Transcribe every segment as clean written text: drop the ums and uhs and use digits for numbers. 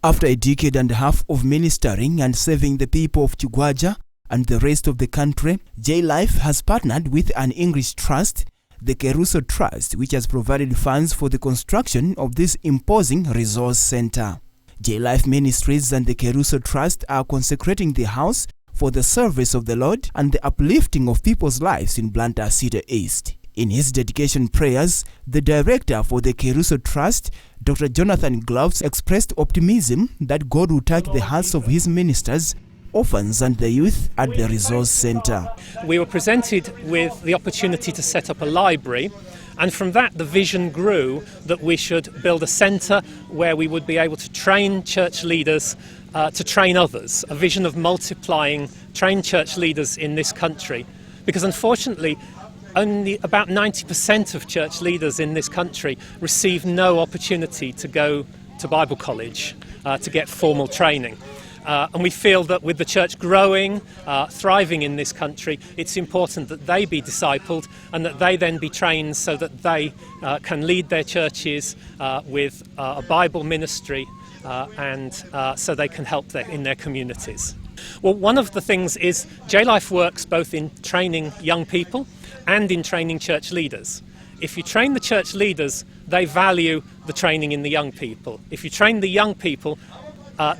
After a decade and a half of ministering and serving the people of Chigwaja and the rest of the country, J-Life has partnered with an English trust, the Kerusso Trust, which has provided funds for the construction of this imposing resource center. J-Life Ministries and the Kerusso Trust are consecrating the house for the service of the Lord and the uplifting of people's lives in Blantyre City East. In his dedication prayers, the director for the Kerusso Trust, Dr. Jonathan Gloves, expressed optimism that God will touch the hearts of his ministers, orphans and the youth at the resource center. We were presented with the opportunity to set up a library, and from that the vision grew that we should build a centre where we would be able to train church leaders to train others, a vision of multiplying trained church leaders in this country. Because unfortunately, only about 90% of church leaders in this country receive no opportunity to go to Bible college to get formal training. And we feel that with the church growing, thriving in this country, it's important that they be discipled and that they then be trained so that they can lead their churches with a Bible ministry and so they can help in their communities. Well, one of the things is J-Life works both in training young people and in training church leaders. If you train the church leaders, they value the training in the young people. If you train the young people,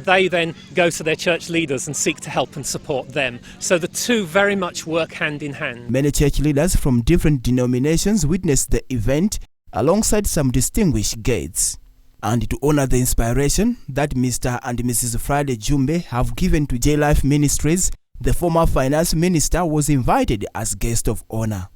they then go to their church leaders and seek to help and support them. So the two very much work hand in hand. Many church leaders from different denominations witnessed the event alongside some distinguished guests. And to honor the inspiration that Mr. and Mrs. Friday Jumbe have given to J-Life Ministries, the former Finance Minister was invited as guest of honor.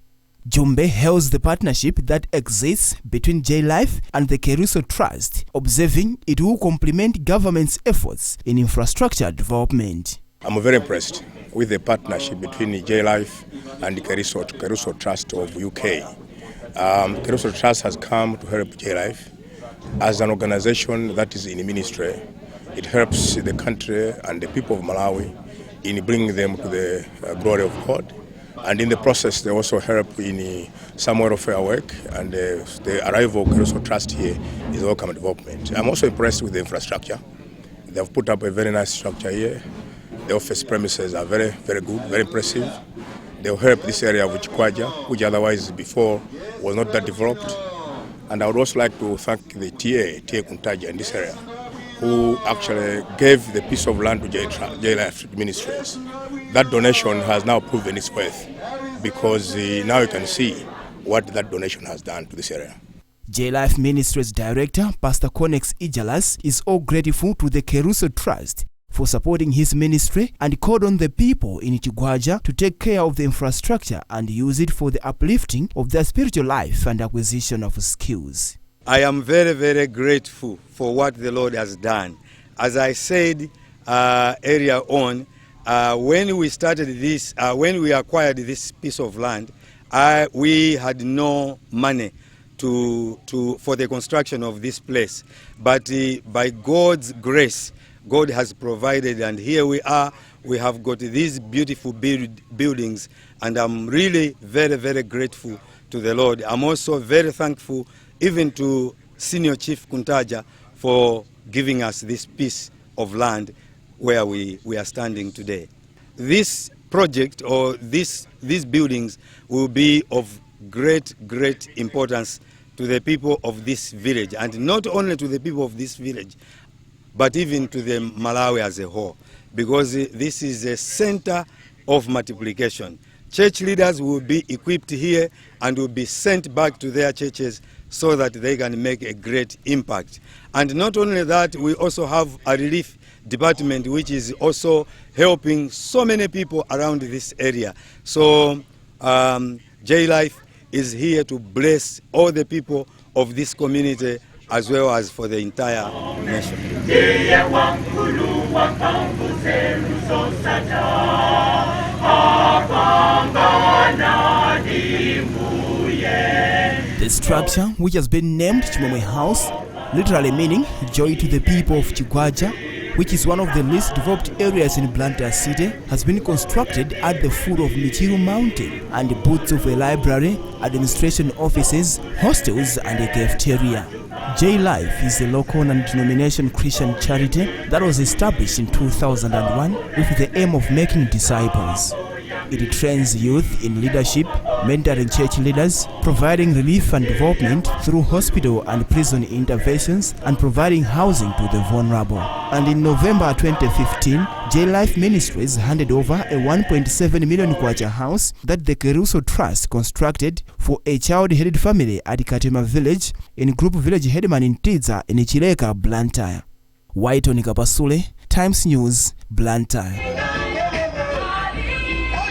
Jumbe hails the partnership that exists between J-Life and the Kerusso Trust, observing it will complement government's efforts in infrastructure development. I'm very impressed with the partnership between J-Life and the Kerusso Trust of UK. Kerusso Trust has come to help J-Life as an organization that is in ministry. It helps the country and the people of Malawi in bringing them to the glory of God. And in the process, they also help in some welfare work, and the arrival of Kerusso Trust here is a welcome development. I'm also impressed with the infrastructure. They've put up a very nice structure here. The office premises are very, very good, very impressive. They'll help this area of Chigwaja, which otherwise before was not that developed. And I would also like to thank the TA Kuntaja in this area, who actually gave the piece of land to J-Life Ministries. That donation has now proven its worth because now you can see what that donation has done to this area. J-Life Ministries Director, Pastor Connex Ijalasi, is all grateful to the Kerusso Trust for supporting his ministry and called on the people in Chigwaja to take care of the infrastructure and use it for the uplifting of their spiritual life and acquisition of skills. I am very, very grateful for what the Lord has done. As I said earlier on, when we started this, when we acquired this piece of land, we had no money for the construction of this place. But by God's grace, God has provided, and here we are. We have got these beautiful buildings, and I'm really very, very grateful to the Lord. I'm also very thankful even to Senior Chief Kuntaja for giving us this piece of land where we are standing today. This project or these buildings will be of great importance to the people of this village, and not only to the people of this village, but even to the Malawi as a whole, because this is a center of multiplication. Church leaders will be equipped here and will be sent back to their churches so that they can make a great impact. And not only that, we also have a relief department which is also helping so many people around this area. So J-Life is here to bless all the people of this community as well as for the entire nation. The structure, which has been named Chimwemwe House, literally meaning joy to the people of Chigwaja, which is one of the least developed areas in Blantyre City, has been constructed at the foot of Michiru Mountain and boasts of a library, administration offices, hostels and a cafeteria. J-Life is a local non-denomination Christian charity that was established in 2001 with the aim of making disciples. It trains youth in leadership, mentoring church leaders, providing relief and development through hospital and prison interventions, and providing housing to the vulnerable. And in November 2015, J-Life Ministries handed over a 1.7 million kwacha house that the Kerusso Trust constructed for a child-headed family at Katema village in Group Village Headman in Tidza in Chileka, Blantyre. White Kapasule, Times News, Blantyre.